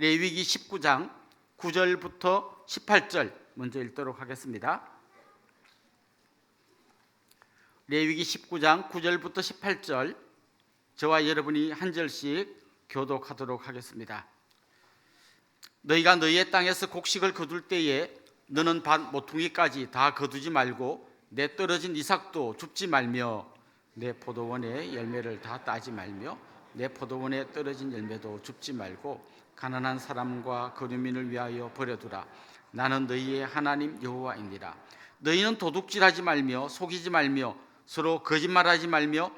레위기 19장 9절부터 18절 먼저 읽도록 하겠습니다. 레위기 19장 9절부터 18절 저와 여러분이 한 절씩 교독하도록 하겠습니다. 너희가 너희의 땅에서 곡식을 거둘 때에 너는 밭 모퉁이까지 다 거두지 말고 내 떨어진 이삭도 줍지 말며 내 포도원의 열매를 다 따지 말며 내 포도원에 떨어진 열매도 줍지 말고 가난한 사람과 거류민을 위하여 버려두라. 나는 너희의 하나님 여호와이니라. 너희는 도둑질하지 말며 속이지 말며 서로 거짓말하지 말며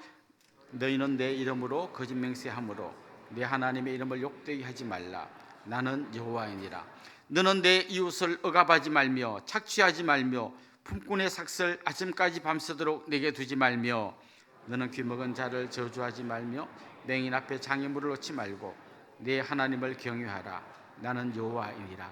너희는 내 이름으로 거짓 맹세함으로 내 하나님의 이름을 욕되게 하지 말라. 나는 여호와이니라. 너는 내 이웃을 억압하지 말며 착취하지 말며 품꾼의 삭슬 아침까지 밤새도록 내게 두지 말며 너는 귀먹은 자를 저주하지 말며 맹인 앞에 장애물을 놓지 말고 내 하나님을 경외하라. 나는 여호와이니라.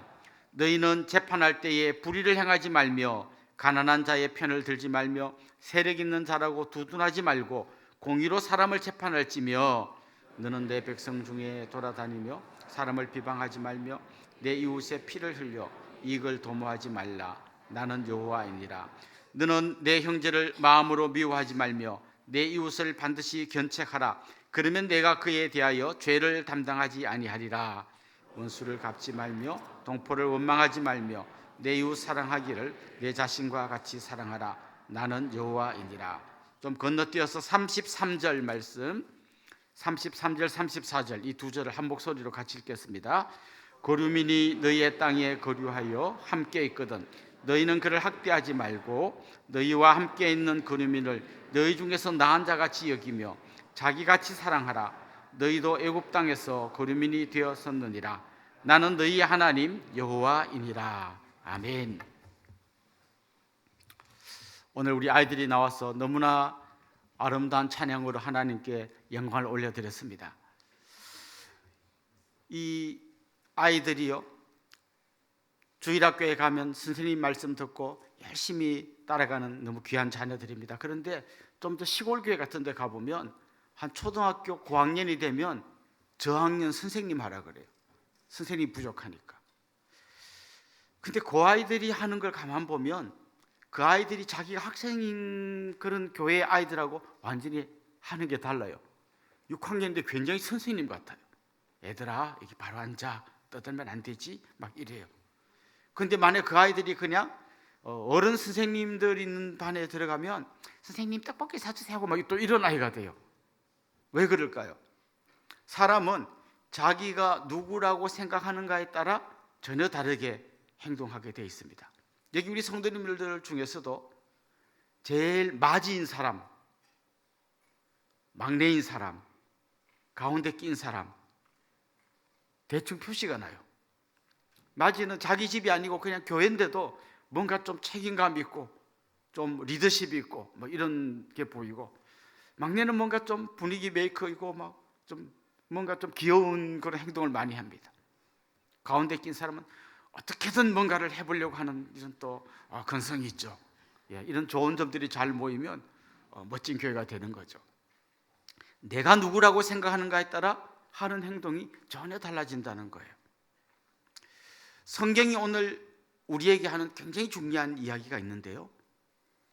너희는 재판할 때에 불의를 행하지 말며 가난한 자의 편을 들지 말며 세력 있는 자라고 두둔하지 말고 공의로 사람을 재판할지며 너는 내 백성 중에 돌아다니며 사람을 비방하지 말며 내 이웃의 피를 흘려 이익을 도모하지 말라. 나는 여호와이니라. 너는 내 형제를 마음으로 미워하지 말며 내 이웃을 반드시 견책하라. 그러면 내가 그에 대하여 죄를 담당하지 아니하리라. 원수를 갚지 말며 동포를 원망하지 말며 내 이웃 사랑하기를 내 자신과 같이 사랑하라. 나는 여호와이니라. 좀 건너뛰어서 33절 말씀, 33절 34절 이 두 절을 한 목소리로 같이 읽겠습니다. 거류민이 너희의 땅에 거류하여 함께 있거든 너희는 그를 학대하지 말고 너희와 함께 있는 거류민을 너희 중에서 나은 자같이 여기며 자기같이 사랑하라. 너희도 애굽 땅에서 거류민이 되었었느니라. 나는 너희의 하나님 여호와이니라. 아멘. 오늘 우리 아이들이 나와서 너무나 아름다운 찬양으로 하나님께 영광을 올려드렸습니다. 이 아이들이요, 주일학교에 가면 선생님 말씀 듣고 열심히 따라가는 너무 귀한 자녀들입니다. 그런데 좀 더 시골 교회 같은 데 가보면 한 초등학교 고학년이 되면 저학년 선생님 하라 그래요. 선생님이 부족하니까. 근데 그 아이들이 하는 걸 가만 보면 그 아이들이 자기가 학생인 그런 교회 아이들하고 완전히 하는 게 달라요. 6학년인데 굉장히 선생님 같아요. 얘들아 여기 바로 앉아, 떠들면 안 되지, 막 이래요. 근데 만약 그 아이들이 그냥 어른 선생님들 있는 반에 들어가면 선생님 떡볶이 사주세요 하고 막 또 이런 아이가 돼요. 왜 그럴까요? 사람은 자기가 누구라고 생각하는가에 따라 전혀 다르게 행동하게 되어 있습니다. 여기 우리 성도님들 중에서도 제일 맞이인 사람, 막내인 사람, 가운데 낀 사람 대충 표시가 나요. 맞이는 자기 집이 아니고 그냥 교회인데도 뭔가 좀 책임감 있고 좀 리더십이 있고 뭐 이런 게 보이고, 막내는 뭔가 좀 분위기 메이커이고 막 좀 뭔가 좀 귀여운 그런 행동을 많이 합니다. 가운데 낀 사람은 어떻게든 뭔가를 해보려고 하는 이런 또 건성이 있죠. 이런 좋은 점들이 잘 모이면 멋진 교회가 되는 거죠. 내가 누구라고 생각하는가에 따라 하는 행동이 전혀 달라진다는 거예요. 성경이 오늘 우리에게 하는 굉장히 중요한 이야기가 있는데요,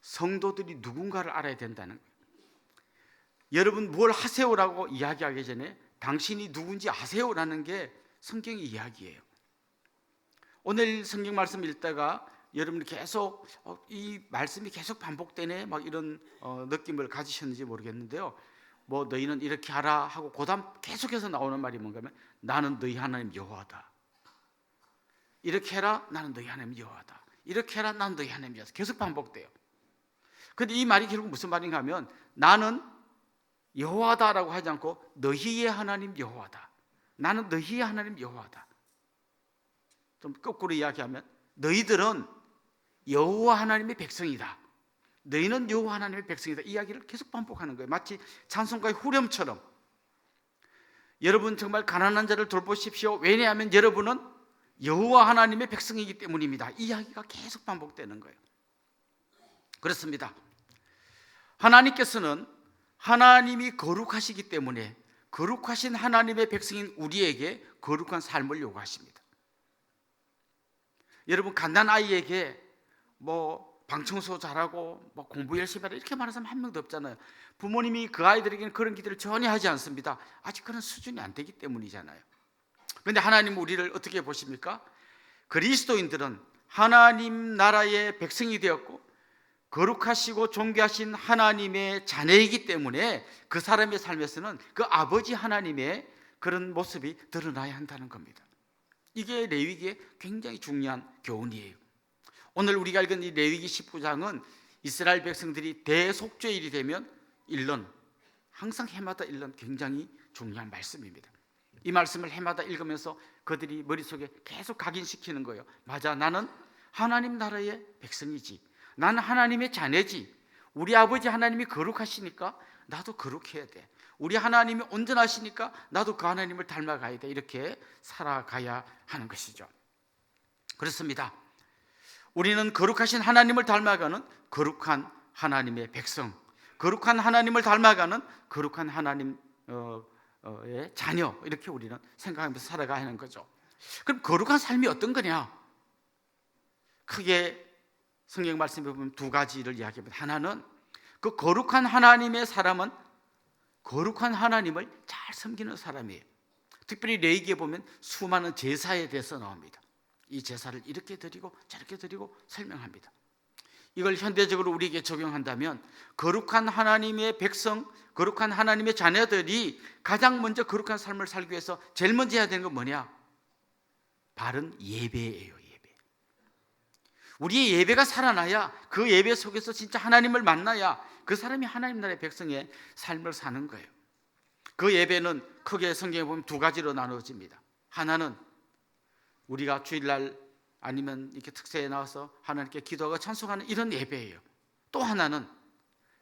성도들이 누군가를 알아야 된다는 거예요. 여러분 뭘 하세요라고 이야기하기 전에 당신이 누군지 아세요라는 게 성경의 이야기예요. 오늘 성경 말씀 읽다가 여러분이 계속 이 말씀이 계속 반복되네 막 이런 느낌을 가지셨는지 모르겠는데요, 뭐 너희는 이렇게 하라 하고 그다음 계속해서 나오는 말이 뭔가 하면 나는 너희 하나님 여호와다. 이렇게 해라, 나는 너희 하나님 여호와다. 이렇게 해라, 나는 너희 하나님 여호와다. 계속 반복돼요. 그런데 이 말이 결국 무슨 말인가 하면 나는 여호와다라고 하지 않고 너희의 하나님 여호와다. 나는 너희의 하나님 여호와다. 좀 거꾸로 이야기하면 너희들은 여호와 하나님의 백성이다. 너희는 여호와 하나님의 백성이다. 이 이야기를 계속 반복하는 거예요. 마치 찬송가의 후렴처럼. 여러분 정말 가난한 자를 돌보십시오. 왜냐하면 여러분은 여호와 하나님의 백성이기 때문입니다. 이 이야기가 계속 반복되는 거예요. 그렇습니다. 하나님께서는 하나님이 거룩하시기 때문에 거룩하신 하나님의 백성인 우리에게 거룩한 삶을 요구하십니다. 여러분, 갓난 아이에게 방 청소 잘하고 공부 열심히 하라 이렇게 말하는 사람 한 명도 없잖아요. 부모님이 그 아이들에게는 그런 기대를 전혀 하지 않습니다. 아직 그런 수준이 안 되기 때문이잖아요. 그런데 하나님은 우리를 어떻게 보십니까? 그리스도인들은 하나님 나라의 백성이 되었고 거룩하시고 존귀하신 하나님의 자녀이기 때문에 그 사람의 삶에서는 그 아버지 하나님의 그런 모습이 드러나야 한다는 겁니다. 이게 레위기의 굉장히 중요한 교훈이에요. 오늘 우리가 읽은 이 레위기 19장은 이스라엘 백성들이 대속죄일이 되면 읽는, 항상 해마다 읽는 굉장히 중요한 말씀입니다. 이 말씀을 해마다 읽으면서 그들이 머릿속에 계속 각인시키는 거예요. 맞아, 나는 하나님 나라의 백성이지, 나는 하나님의 자녀지, 우리 아버지 하나님이 거룩하시니까 나도 거룩해야 돼, 우리 하나님이 온전하시니까 나도 그 하나님을 닮아가야 돼, 이렇게 살아가야 하는 것이죠. 그렇습니다. 우리는 거룩하신 하나님을 닮아가는 거룩한 하나님의 백성, 거룩한 하나님을 닮아가는 거룩한 하나님의 자녀, 이렇게 우리는 생각하면서 살아가야 하는 거죠. 그럼 거룩한 삶이 어떤 거냐? 크게 성경 말씀에 보면 두 가지를 이야기합니다. 하나는 그 거룩한 하나님의 사람은 거룩한 하나님을 잘 섬기는 사람이에요. 특별히 레위기에 보면 수많은 제사에 대해서 나옵니다. 이 제사를 이렇게 드리고 저렇게 드리고 설명합니다. 이걸 현대적으로 우리에게 적용한다면 거룩한 하나님의 백성, 거룩한 하나님의 자녀들이 가장 먼저 거룩한 삶을 살기 위해서 제일 먼저 해야 되는 건 뭐냐? 바른 예배예요. 예배. 우리의 예배가 살아나야, 그 예배 속에서 진짜 하나님을 만나야 그 사람이 하나님 나라의 백성의 삶을 사는 거예요. 그 예배는 크게 성경에 보면 두 가지로 나누어집니다. 하나는 우리가 주일날 아니면 이렇게 특세에 나와서 하나님께 기도하고 찬송하는 이런 예배예요. 또 하나는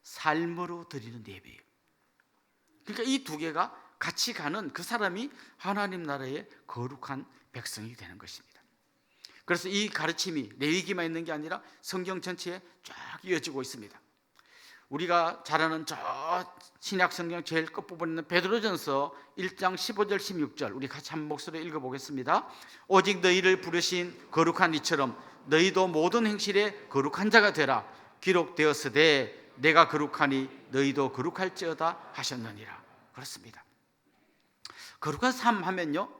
삶으로 드리는 예배예요. 그러니까 이 두 개가 같이 가는 그 사람이 하나님 나라의 거룩한 백성이 되는 것입니다. 그래서 이 가르침이 레위기만 있는 게 아니라 성경 전체에 쫙 이어지고 있습니다. 우리가 잘 아는 저 신약 성경 제일 끝부분에 있는 베드로전서 1장 15절 16절 우리 같이 한 목소리로 읽어보겠습니다. 오직 너희를 부르신 거룩한 이처럼 너희도 모든 행실에 거룩한 자가 되라. 기록되었으되 내가 거룩하니 너희도 거룩할지어다 하셨느니라. 그렇습니다. 거룩한 삶 하면요,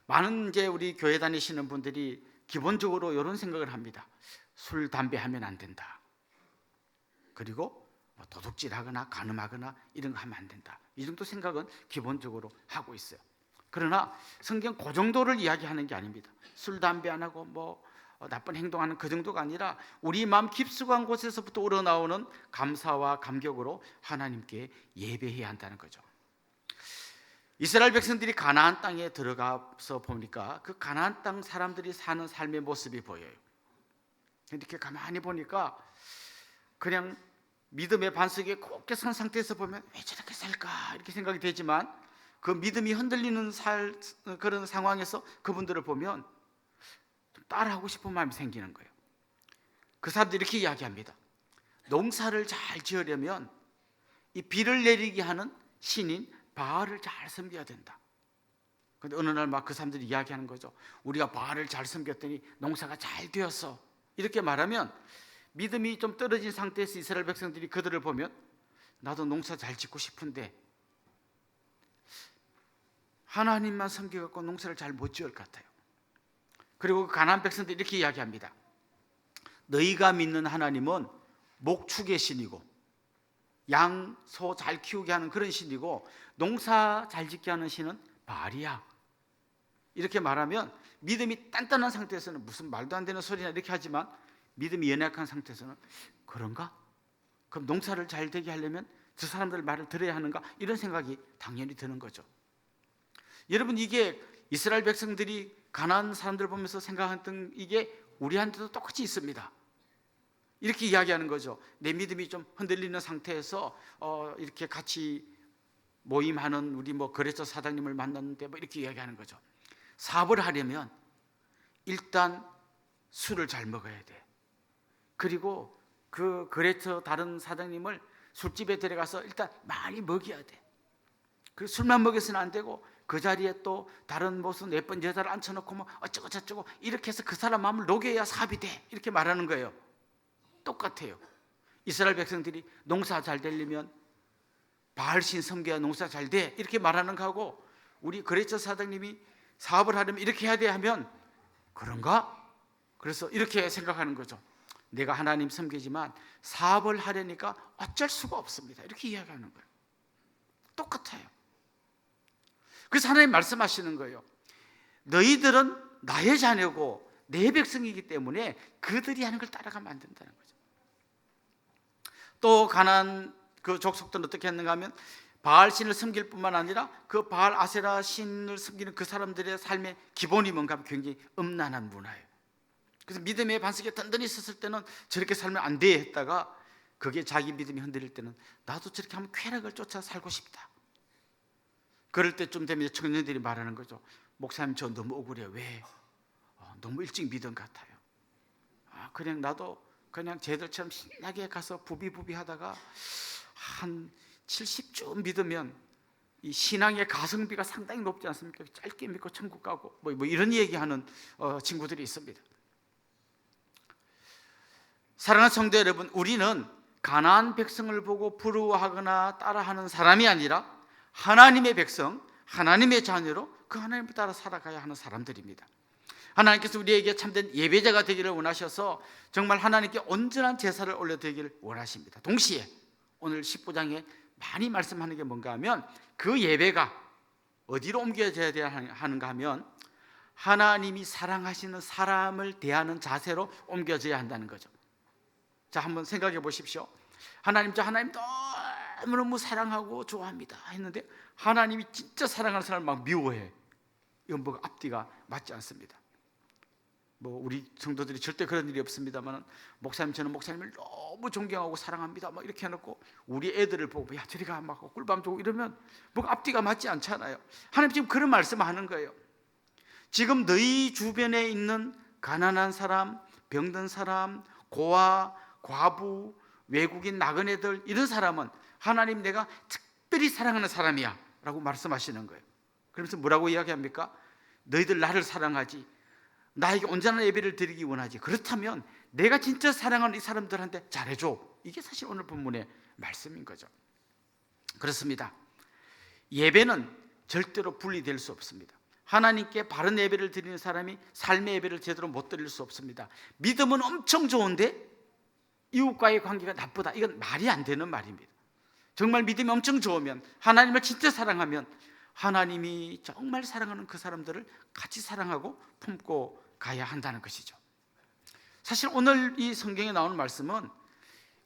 많은 이제 우리 교회 다니시는 분들이 기본적으로 이런 생각을 합니다. 술, 담배 하면 안 된다. 그리고 도둑질하거나 간음하거나 이런 거 하면 안 된다. 이 정도 생각은 기본적으로 하고 있어요. 그러나 성경 그 정도를 이야기하는 게 아닙니다. 술, 담배 안 하고 나쁜 행동하는 그 정도가 아니라 우리 마음 깊숙한 곳에서부터 우러나오는 감사와 감격으로 하나님께 예배해야 한다는 거죠. 이스라엘 백성들이 가나안 땅에 들어가서 보니까 그 가나안 땅 사람들이 사는 삶의 모습이 보여요. 이렇게 가만히 보니까 그냥 믿음의 반석에 굳게 선 상태에서 보면 왜 저렇게 살까 이렇게 생각이 되지만, 그 믿음이 흔들리는 그런 상황에서 그분들을 보면 따라하고 싶은 마음이 생기는 거예요. 그 사람들이 이렇게 이야기합니다. 농사를 잘 지으려면 이 비를 내리게 하는 신인 바알을 잘 섬겨야 된다. 그런데 어느 날 막 그 사람들이 이야기하는 거죠. 우리가 바알을 잘 섬겼더니 농사가 잘 되었어. 이렇게 말하면 믿음이 좀 떨어진 상태에서 이스라엘 백성들이 그들을 보면 나도 농사 잘 짓고 싶은데 하나님만 섬겨갖고 농사를 잘 못 지을 것 같아요. 그리고 가나안 백성들이 이렇게 이야기합니다. 너희가 믿는 하나님은 목축의 신이고 양, 소 잘 키우게 하는 그런 신이고 농사 잘 짓게 하는 신은 바알이야. 이렇게 말하면 믿음이 단단한 상태에서는 무슨 말도 안 되는 소리나 이렇게 하지만, 믿음이 연약한 상태에서는 그런가? 그럼 농사를 잘 되게 하려면 저 사람들 말을 들어야 하는가? 이런 생각이 당연히 드는 거죠. 여러분, 이게 이스라엘 백성들이 가나안 사람들 보면서 생각했던 이게 우리한테도 똑같이 있습니다. 이렇게 이야기하는 거죠. 내 믿음이 좀 흔들리는 상태에서 이렇게 같이 모임하는 우리 거래처 사장님을 만났는데 이렇게 이야기하는 거죠. 사업을 하려면 일단 술을 잘 먹어야 돼. 그리고 그 거래처 다른 사장님을 술집에 데려가서 일단 많이 먹여야 돼. 그 술만 먹여서는 안 되고 그 자리에 또 다른 무슨 예쁜 여자를 앉혀놓고 뭐 어쩌고 저쩌고 이렇게 해서 그 사람 마음을 녹여야 사업이 돼, 이렇게 말하는 거예요. 똑같아요. 이스라엘 백성들이 농사 잘 되려면 바알신 섬겨야 농사 잘 돼, 이렇게 말하는 거하고, 우리 거래처 사장님이 사업을 하려면 이렇게 해야 돼 하면 그런가? 그래서 이렇게 생각하는 거죠. 내가 하나님 섬기지만 사업을 하려니까 어쩔 수가 없습니다, 이렇게 이야기하는 거예요. 똑같아요. 그래서 하나님 말씀하시는 거예요. 너희들은 나의 자녀고 내 백성이기 때문에 그들이 하는 걸 따라가면 안 된다는 거죠. 또 가나안 그 족속들은 어떻게 했는가 하면 바알 신을 섬길 뿐만 아니라 그 바알 아세라 신을 섬기는 그 사람들의 삶의 기본이 뭔가 하면 굉장히 음란한 문화예요. 그래서 믿음의 반석에 든든히 섰을 때는 저렇게 살면 안 돼 했다가 그게 자기 믿음이 흔들릴 때는 나도 저렇게 하면 쾌락을 쫓아 살고 싶다. 그럴 때쯤 되면 청년들이 말하는 거죠. 목사님, 저 너무 억울해요. 왜? 너무 일찍 믿음 같아요. 그냥 나도 그냥 쟤들처럼 신나게 가서 부비부비 하다가 한 70쯤 믿으면 이 신앙의 가성비가 상당히 높지 않습니까? 짧게 믿고 천국 가고 뭐 이런 얘기하는 친구들이 있습니다. 사랑하는 성도 여러분, 우리는 가나안 백성을 보고 부러워하거나 따라하는 사람이 아니라 하나님의 백성, 하나님의 자녀로 그 하나님을 따라 살아가야 하는 사람들입니다. 하나님께서 우리에게 참된 예배자가 되기를 원하셔서 정말 하나님께 온전한 제사를 올려드리기를 원하십니다. 동시에 오늘 19장에 많이 말씀하는 게 뭔가 하면 그 예배가 어디로 옮겨져야 하는가 하면 하나님이 사랑하시는 사람을 대하는 자세로 옮겨져야 한다는 거죠. 자, 한번 생각해 보십시오. 하나님 너무너무 사랑하고 좋아합니다 했는데 하나님이 진짜 사랑하는 사람을 막 미워해. 이건 뭐 앞뒤가 맞지 않습니다. 뭐 우리 성도들이 절대 그런 일이 없습니다만, 목사님, 저는 목사님을 너무 존경하고 사랑합니다 막 이렇게 해놓고 우리 애들을 보고 야 저리 가 막 꿀밤 주고 이러면 뭐 앞뒤가 맞지 않잖아요. 하나님 지금 그런 말씀을 하는 거예요. 지금 너희 주변에 있는 가난한 사람, 병든 사람, 고아, 과부, 외국인, 나그네들, 이런 사람은 하나님 내가 특별히 사랑하는 사람이야 라고 말씀하시는 거예요. 그러면서 뭐라고 이야기합니까? 너희들 나를 사랑하지, 나에게 온전한 예배를 드리기 원하지, 그렇다면 내가 진짜 사랑하는 이 사람들한테 잘해줘. 이게 사실 오늘 본문의 말씀인 거죠. 그렇습니다. 예배는 절대로 분리될 수 없습니다. 하나님께 바른 예배를 드리는 사람이 삶의 예배를 제대로 못 드릴 수 없습니다. 믿음은 엄청 좋은데 이웃과의 관계가 나쁘다, 이건 말이 안 되는 말입니다. 정말 믿음이 엄청 좋으면, 하나님을 진짜 사랑하면 하나님이 정말 사랑하는 그 사람들을 같이 사랑하고 품고 가야 한다는 것이죠. 사실 오늘 이 성경에 나오는 말씀은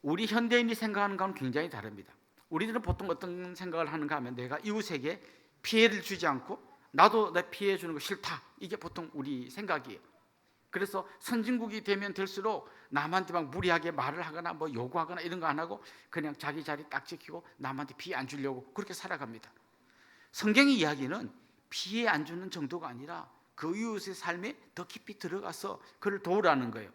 우리 현대인이 생각하는 것과는 굉장히 다릅니다. 우리들은 보통 어떤 생각을 하는가 하면 내가 이웃에게 피해를 주지 않고 나도 내 피해 주는 거 싫다, 이게 보통 우리 생각이에요. 그래서 선진국이 되면 될수록 남한테 막 무리하게 말을 하거나 뭐 요구하거나 이런 거 안 하고 그냥 자기 자리 딱 지키고 남한테 피해 안 주려고 그렇게 살아갑니다. 성경의 이야기는 피해 안 주는 정도가 아니라 그 이웃의 삶에 더 깊이 들어가서 그를 도우라는 거예요.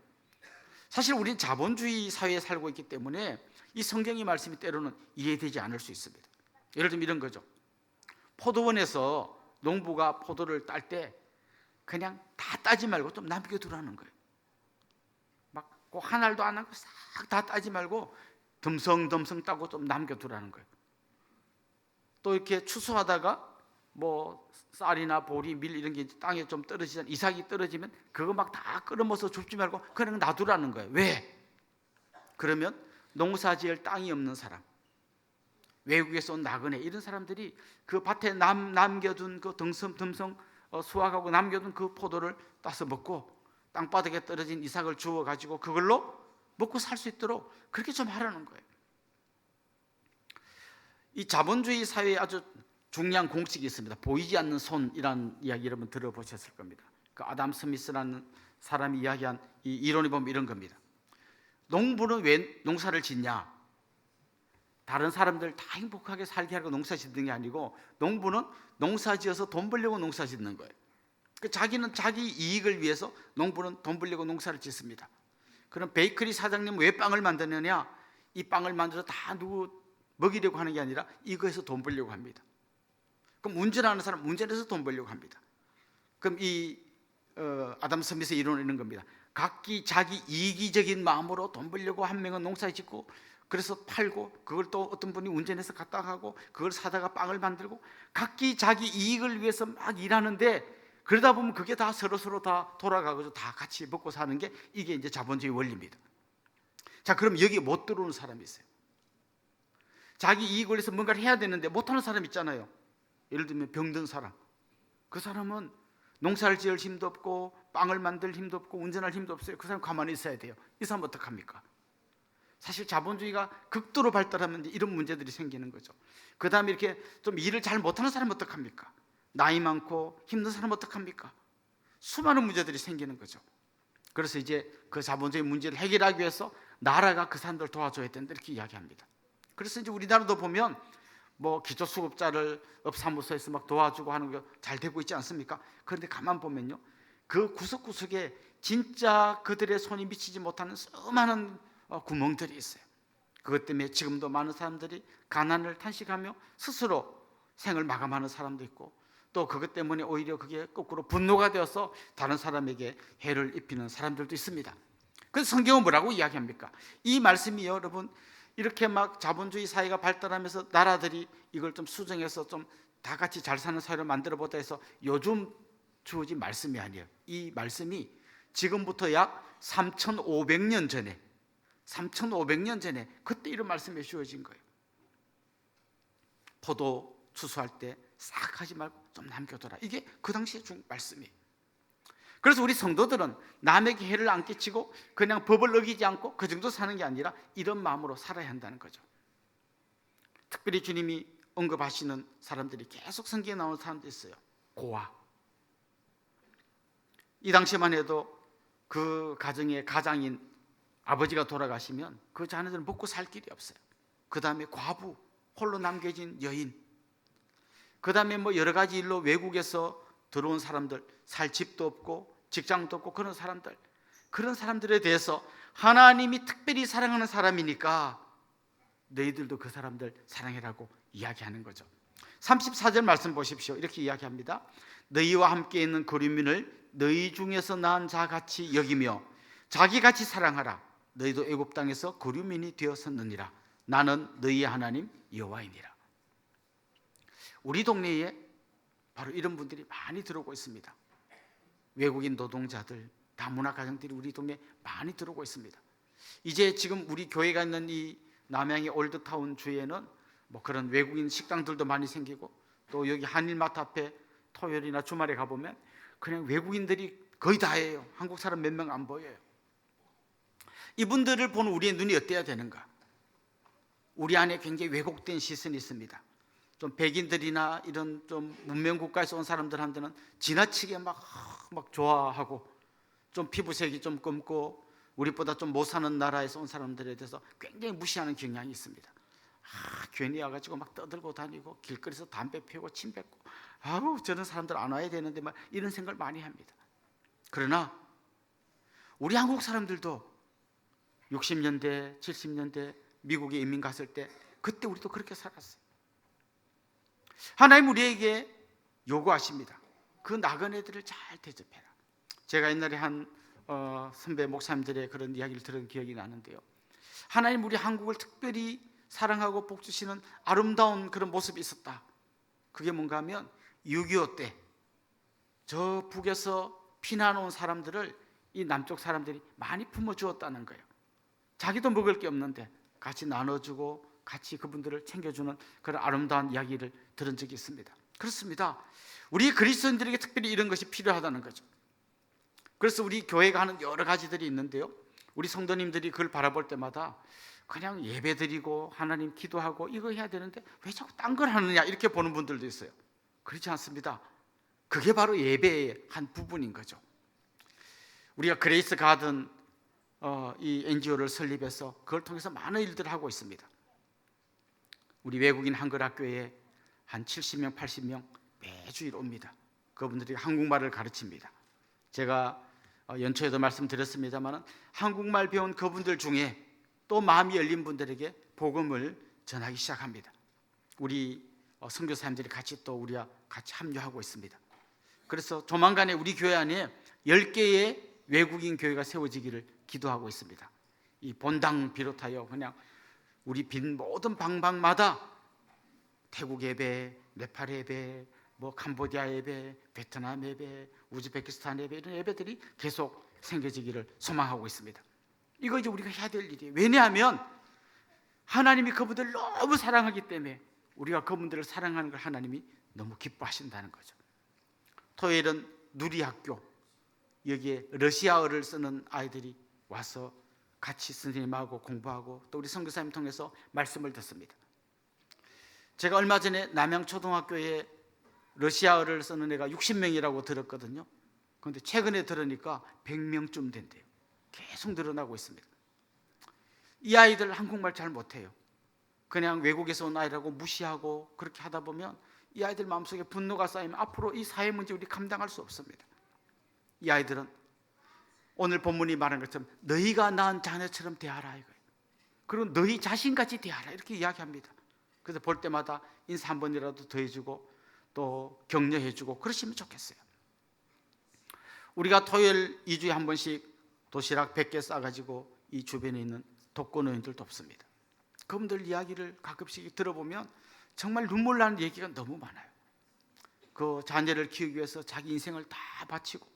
사실 우리는 자본주의 사회에 살고 있기 때문에 이 성경의 말씀이 때로는 이해되지 않을 수 있습니다. 예를 들면 이런 거죠. 포도원에서 농부가 포도를 딸 때 그냥 다 따지 말고 좀 남겨두라는 거예요. 막 꼭 한 알도 안 하고 싹 다 따지 말고 덤성덤성 따고 좀 남겨두라는 거예요. 또 이렇게 추수하다가 뭐 쌀이나 보리, 밀 이런 게 땅에 좀 떨어지잖아요. 이삭이 떨어지면 그거 막 다 끌어모아서 줍지 말고 그냥 놔두라는 거예요. 왜? 그러면 농사 지을 땅이 없는 사람, 외국에서 온 나그네, 이런 사람들이 그 밭에 남겨둔 그 덤성 수확하고 남겨둔 그 포도를 따서 먹고 땅바닥에 떨어진 이삭을 주워가지고 그걸로 먹고 살 수 있도록 그렇게 좀 하라는 거예요. 이 자본주의 사회에 아주 중요한 공식이 있습니다. 보이지 않는 손이라는 이야기 여러분 들어보셨을 겁니다. 그 아담 스미스라는 사람이 이야기한 이 이론이 보면 이런 겁니다. 농부는 왜 농사를 짓냐? 다른 사람들 다 행복하게 살게 하려고 농사 짓는 게 아니고 농부는 농사 지어서 돈 벌려고 농사 짓는 거예요. 자기는 자기 이익을 위해서, 농부는 돈 벌려고 농사를 짓습니다. 그럼 베이커리 사장님은 왜 빵을 만드느냐? 이 빵을 만들어서 다 누구 먹이려고 하는 게 아니라 이거에서 돈 벌려고 합니다. 그럼 운전하는 사람 운전해서 돈 벌려고 합니다. 그럼 이 아담 스미스의 이론은 이런 겁니다. 각기 자기 이기적인 마음으로 돈 벌려고 한 명은 농사 짓고 그래서 팔고 그걸 또 어떤 분이 운전해서 갖다 가고 그걸 사다가 빵을 만들고 각기 자기 이익을 위해서 막 일하는데 그러다 보면 그게 다 서로 다 돌아가고 다 같이 먹고 사는 게 이게 이제 자본주의 원리입니다. 자, 그럼 여기 못 들어오는 사람이 있어요. 자기 이익을 위해서 뭔가를 해야 되는데 못하는 사람 있잖아요. 예를 들면 병든 사람. 그 사람은 농사를 지을 힘도 없고 빵을 만들 힘도 없고 운전할 힘도 없어요. 그 사람 가만히 있어야 돼요. 이 사람 어떡합니까? 사실 자본주의가 극도로 발달하면 이런 문제들이 생기는 거죠. 그 다음에 이렇게 좀 일을 잘 못하는 사람 어떡합니까? 나이 많고 힘든 사람 어떡합니까? 수많은 문제들이 생기는 거죠. 그래서 이제 그 자본주의 문제를 해결하기 위해서 나라가 그 사람들을 도와줘야 된다 이렇게 이야기합니다. 그래서 이제 우리나라도 보면 뭐 기초수급자를 업사무소에서 막 도와주고 하는 거 잘 되고 있지 않습니까? 그런데 가만 보면요, 그 구석구석에 진짜 그들의 손이 미치지 못하는 수많은 구멍들이 있어요. 그것 때문에 지금도 많은 사람들이 가난을 탄식하며 스스로 생을 마감하는 사람도 있고 또 그것 때문에 오히려 그게 거꾸로 분노가 되어서 다른 사람에게 해를 입히는 사람들도 있습니다. 그래서 성경은 뭐라고 이야기합니까? 이 말씀이 여러분 이렇게 막 자본주의 사회가 발달하면서 나라들이 이걸 좀 수정해서 좀 다 같이 잘 사는 사회를 만들어 보자 해서 요즘 주어진 말씀이 아니에요. 이 말씀이 지금부터 약 3,500년 전에 3,500년 전에 그때 이런 말씀이 주어진 거예요. 포도 추수할 때 싹 하지 말고 좀 남겨둬라. 이게 그 당시에 준 말씀이에요. 그래서 우리 성도들은 남에게 해를 안 끼치고 그냥 법을 어기지 않고 그 정도 사는 게 아니라 이런 마음으로 살아야 한다는 거죠. 특별히 주님이 언급하시는 사람들이 계속 성경에 나오는 사람도 있어요. 고아. 이 당시만 해도 그 가정의 가장인 아버지가 돌아가시면 그 자녀들은 먹고 살 길이 없어요. 그 다음에 과부, 홀로 남겨진 여인, 그 다음에 뭐 여러 가지 일로 외국에서 들어온 사람들, 살 집도 없고 직장도 없고 그런 사람들, 그런 사람들에 대해서 하나님이 특별히 사랑하는 사람이니까 너희들도 그 사람들 사랑해라고 이야기하는 거죠. 34절 말씀 보십시오. 이렇게 이야기합니다. 너희와 함께 있는 거류민을 너희 중에서 낳은 자같이 여기며 자기같이 사랑하라. 너희도 애굽 땅에서 거류민이 되었었느니라. 나는 너희의 하나님 여호와이니라. 우리 동네에 바로 이런 분들이 많이 들어오고 있습니다. 외국인 노동자들, 다문화 가정들이 우리 동네에 많이 들어오고 있습니다. 이제 지금 우리 교회가 있는 이 남양의 올드타운 주에는 뭐 그런 외국인 식당들도 많이 생기고 또 여기 한일마트 앞에 토요일이나 주말에 가보면 그냥 외국인들이 거의 다예요. 한국 사람 몇 명 안 보여요. 이분들을 보는 우리의 눈이 어때야 되는가? 우리 안에 굉장히 왜곡된 시선이 있습니다. 좀 백인들이나 이런 좀 문명 국가에서 온 사람들한테는 지나치게 막 좋아하고 좀 피부색이 좀 검고 우리보다 좀 못 사는 나라에서 온 사람들에 대해서 굉장히 무시하는 경향이 있습니다. 괜히 와가지고 막 떠들고 다니고 길거리에서 담배 피우고 침 뱉고 아우 저런 사람들 안 와야 되는데 막 이런 생각을 많이 합니다. 그러나 우리 한국 사람들도 60년대, 70년대 미국에 이민 갔을 때 그때 우리도 그렇게 살았어요. 하나님 우리에게 요구하십니다. 그 나그네들을 잘 대접해라. 제가 옛날에 한 선배 목사님들의 그런 이야기를 들은 기억이 나는데요. 하나님 우리 한국을 특별히 사랑하고 복 주시는 아름다운 그런 모습이 있었다. 그게 뭔가 하면 6.25 때 저 북에서 피난 온 사람들을 이 남쪽 사람들이 많이 품어주었다는 거예요. 자기도 먹을 게 없는데 같이 나눠주고 같이 그분들을 챙겨주는 그런 아름다운 이야기를 들은 적이 있습니다. 그렇습니다. 우리 그리스도인들에게 특별히 이런 것이 필요하다는 거죠. 그래서 우리 교회가 하는 여러 가지들이 있는데요. 우리 성도님들이 그걸 바라볼 때마다 그냥 예배드리고 하나님 기도하고 이거 해야 되는데 왜 자꾸 딴 걸 하느냐 이렇게 보는 분들도 있어요. 그렇지 않습니다. 그게 바로 예배의 한 부분인 거죠. 우리가 그레이스 가든 이 NGO를 설립해서 그걸 통해서 많은 일들을 하고 있습니다. 우리 외국인 한글학교에 한 70명, 80명 매주일 옵니다. 그분들이 한국말을 가르칩니다. 제가 연초에도 말씀드렸습니다만 한국말 배운 그분들 중에 또 마음이 열린 분들에게 복음을 전하기 시작합니다. 우리 선교사님들이 같이 또 우리와 같이 합류하고 있습니다. 그래서 조만간에 우리 교회 안에 10개의 외국인 교회가 세워지기를 기도하고 있습니다. 이 본당 비롯하여 그냥 우리 빈 모든 방방마다 태국 예배, 네팔 예배, 캄보디아 예배, 베트남 예배, 우즈베키스탄 예배, 이런 예배들이 계속 생겨지기를 소망하고 있습니다. 이거 이제 우리가 해야 될 일이에요. 왜냐하면 하나님이 그분들을 너무 사랑하기 때문에 우리가 그분들을 사랑하는 걸 하나님이 너무 기뻐하신다는 거죠. 토요일은 누리학교, 여기에 러시아어를 쓰는 아이들이 와서 같이 선생님하고 공부하고 또 우리 선교사님 통해서 말씀을 듣습니다. 제가 얼마 전에 남양초등학교에 러시아어를 쓰는 애가 60명이라고 들었거든요. 그런데 최근에 들으니까 100명쯤 된대요. 계속 늘어나고 있습니다. 이 아이들 한국말 잘 못해요. 그냥 외국에서 온 아이라고 무시하고 그렇게 하다 보면 이 아이들 마음속에 분노가 쌓이면 앞으로 이 사회 문제 우리 감당할 수 없습니다. 이 아이들은 오늘 본문이 말한 것처럼 너희가 낳은 자녀처럼 대하라 이거예요. 그리고 너희 자신같이 대하라 이렇게 이야기합니다. 그래서 볼 때마다 인사 한 번이라도 더 해주고 또 격려해주고 그러시면 좋겠어요. 우리가 토요일 2주에 한 번씩 도시락 100개 싸가지고 이 주변에 있는 독거노인들 돕습니다. 그분들 이야기를 가끔씩 들어보면 정말 눈물 나는 얘기가 너무 많아요. 그 자녀를 키우기 위해서 자기 인생을 다 바치고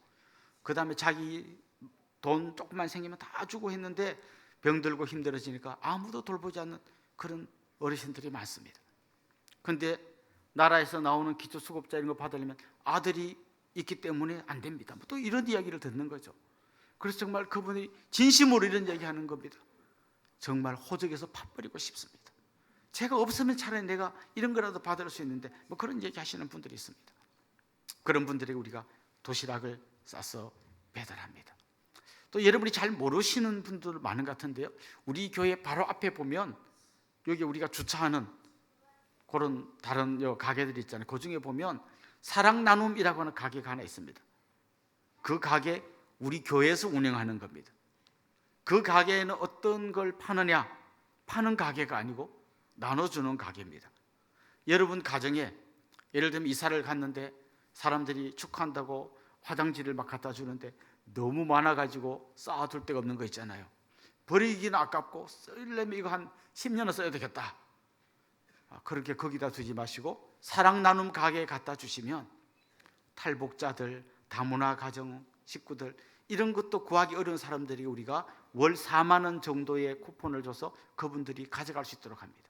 그 다음에 자기 돈 조금만 생기면 다 주고 했는데 병들고 힘들어지니까 아무도 돌보지 않는 그런 어르신들이 많습니다. 그런데 나라에서 나오는 기초수급자 이런 거 받으려면 아들이 있기 때문에 안 됩니다. 또 이런 이야기를 듣는 거죠. 그래서 정말 그분이 진심으로 이런 얘기하는 겁니다. 정말 호적에서 팥 버리고 싶습니다. 제가 없으면 차라리 내가 이런 거라도 받을 수 있는데 그런 얘기 하시는 분들이 있습니다. 그런 분들에게 우리가 도시락을 싸서 배달합니다. 또 여러분이 잘 모르시는 분들 많은 것 같은데요, 우리 교회 바로 앞에 보면 여기 우리가 주차하는 그런 다른 가게들이 있잖아요. 그 중에 보면 사랑 나눔이라고 하는 가게가 하나 있습니다. 그 가게 우리 교회에서 운영하는 겁니다. 그 가게에는 어떤 걸 파느냐, 파는 가게가 아니고 나눠주는 가게입니다. 여러분 가정에 예를 들면 이사를 갔는데 사람들이 축하한다고 화장지를 막 갖다 주는데 너무 많아가지고 쌓아둘 데가 없는 거 있잖아요. 버리기는 아깝고 쓰려면 이거 한 10년은 써야 되겠다. 그렇게 거기다 두지 마시고 사랑 나눔 가게에 갖다 주시면 탈북자들, 다문화 가정 식구들 이런 것도 구하기 어려운 사람들이 우리가 월 4만 원 정도의 쿠폰을 줘서 그분들이 가져갈 수 있도록 합니다.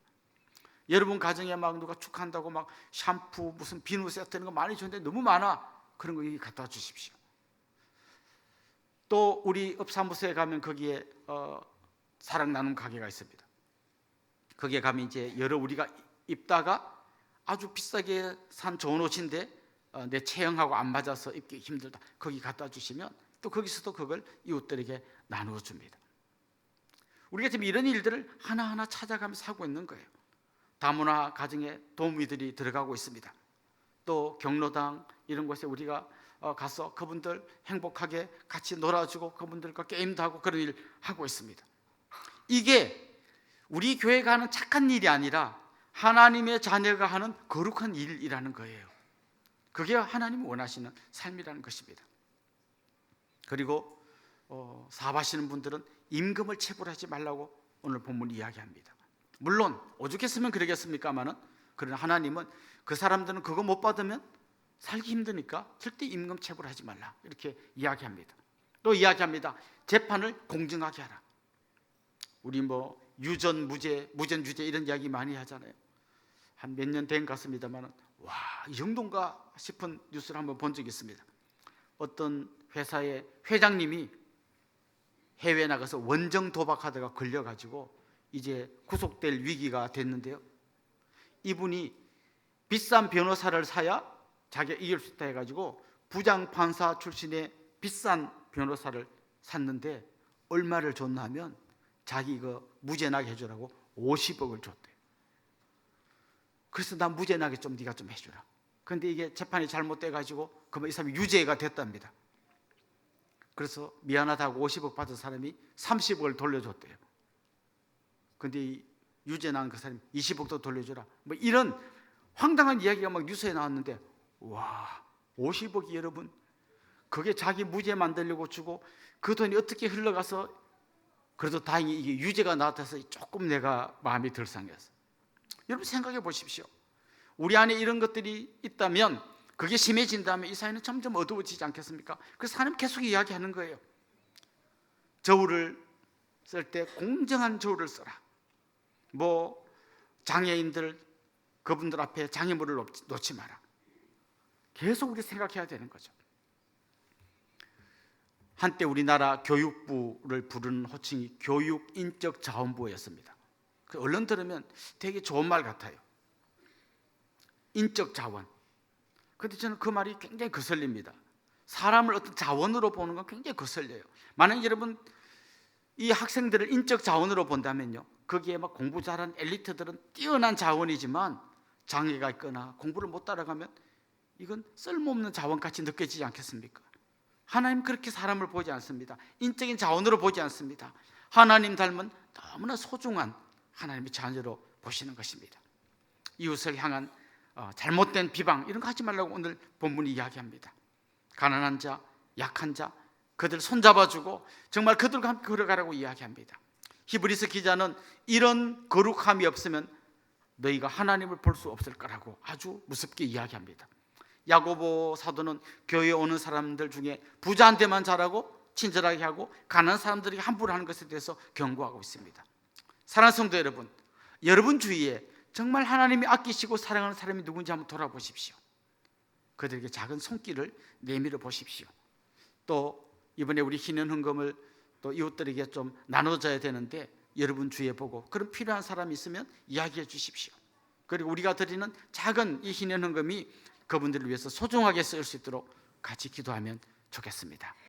여러분 가정에 막 누가 축하한다고 막 샴푸 무슨 비누 세트 이런 거 많이 주는데 너무 많아. 그런 거 여기 갖다 주십시오. 또 우리 읍사무소에 가면 거기에 사랑 나눔 가게가 있습니다. 거기에 가면 이제 여러 우리가 입다가 아주 비싸게 산 좋은 옷인데 내 체형하고 안 맞아서 입기 힘들다. 거기 갖다 주시면 또 거기서도 그걸 이웃들에게 나누어 줍니다. 우리가 지금 이런 일들을 하나하나 찾아가면서 하고 있는 거예요. 다문화 가정에 도우미들이 들어가고 있습니다. 또 경로당 이런 곳에 우리가 가서 그분들 행복하게 같이 놀아주고 그분들과 게임도 하고 그런 일 하고 있습니다. 이게 우리 교회가 하는 착한 일이 아니라 하나님의 자녀가 하는 거룩한 일이라는 거예요. 그게 하나님이 원하시는 삶이라는 것입니다. 그리고 사업하시는 분들은 임금을 체불하지 말라고 오늘 본문이 이야기합니다. 물론 오죽했으면 그러겠습니까마는 그러나 하나님은 그 사람들은 그거 못 받으면 살기 힘드니까 절대 임금 체불하지 말라 이렇게 이야기합니다. 또 이야기합니다. 재판을 공정하게 하라. 우리 유전 무죄, 무전 유죄 이런 이야기 많이 하잖아요. 한 몇 년 된 것 같습니다만 와, 이 정도인가 싶은 뉴스를 한번 본 적이 있습니다. 어떤 회사의 회장님이 해외에 나가서 원정 도박하다가 걸려가지고 이제 구속될 위기가 됐는데요. 이분이 비싼 변호사를 사야 자기가 이길 수 있다 해가지고 부장판사 출신의 비싼 변호사를 샀는데 얼마를 줬나 하면 자기 이거 무죄나게 해주라고 50억을 줬대요. 그래서 난 무죄나게 좀 네가 좀 해주라. 그런데 이게 재판이 잘못돼가지고 그러면 이 사람이 유죄가 됐답니다. 그래서 미안하다고 50억 받은 사람이 30억을 돌려줬대요. 근데 이 유죄 난 그 사람이 20억도 돌려주라. 이런 황당한 이야기가 막 뉴스에 나왔는데, 와, 50억이 여러분, 그게 자기 무죄 만들려고 주고 그 돈이 어떻게 흘러가서, 그래도 다행히 이게 유죄가 나타나서 조금 내가 마음이 덜 상해서. 여러분 생각해 보십시오. 우리 안에 이런 것들이 있다면, 그게 심해진다면 이 사회는 점점 어두워지지 않겠습니까? 그래서 하나님 계속 이야기하는 거예요. 저울을 쓸 때 공정한 저울을 써라. 뭐 장애인들, 그분들 앞에 장애물을 놓지 마라. 계속 우리 생각해야 되는 거죠. 한때 우리나라 교육부를 부르는 호칭이 교육인적자원부였습니다. 얼른 들으면 되게 좋은 말 같아요. 인적 자원. 그런데 저는 그 말이 굉장히 거슬립니다. 사람을 어떤 자원으로 보는 건 굉장히 거슬려요. 만약 여러분 이 학생들을 인적 자원으로 본다면요, 거기에 막 공부 잘하는 엘리트들은 뛰어난 자원이지만 장애가 있거나 공부를 못 따라가면 이건 쓸모없는 자원같이 느껴지지 않겠습니까? 하나님 그렇게 사람을 보지 않습니다. 인적인 자원으로 보지 않습니다. 하나님 닮은 너무나 소중한 하나님의 자녀로 보시는 것입니다. 이웃을 향한 잘못된 비방 이런 거 하지 말라고 오늘 본문이 이야기합니다. 가난한 자, 약한 자, 그들 손잡아주고 정말 그들과 함께 걸어가라고 이야기합니다. 히브리서 기자는 이런 거룩함이 없으면 너희가 하나님을 볼 수 없을 거라고 아주 무섭게 이야기합니다. 야고보 사도는 교회에 오는 사람들 중에 부자한테만 잘하고 친절하게 하고 가난한 사람들에게 함부로 하는 것에 대해서 경고하고 있습니다. 사랑하는 성도 여러분, 여러분 주위에 정말 하나님이 아끼시고 사랑하는 사람이 누군지 한번 돌아보십시오. 그들에게 작은 손길을 내밀어 보십시오. 또 이번에 우리 희년 헌금을 또 이웃들에게 좀 나눠줘야 되는데 여러분 주위에 보고 그런 필요한 사람이 있으면 이야기해 주십시오. 그리고 우리가 드리는 작은 이 희년 헌금이 그분들을 위해서 소중하게 쓰일 수 있도록 같이 기도하면 좋겠습니다.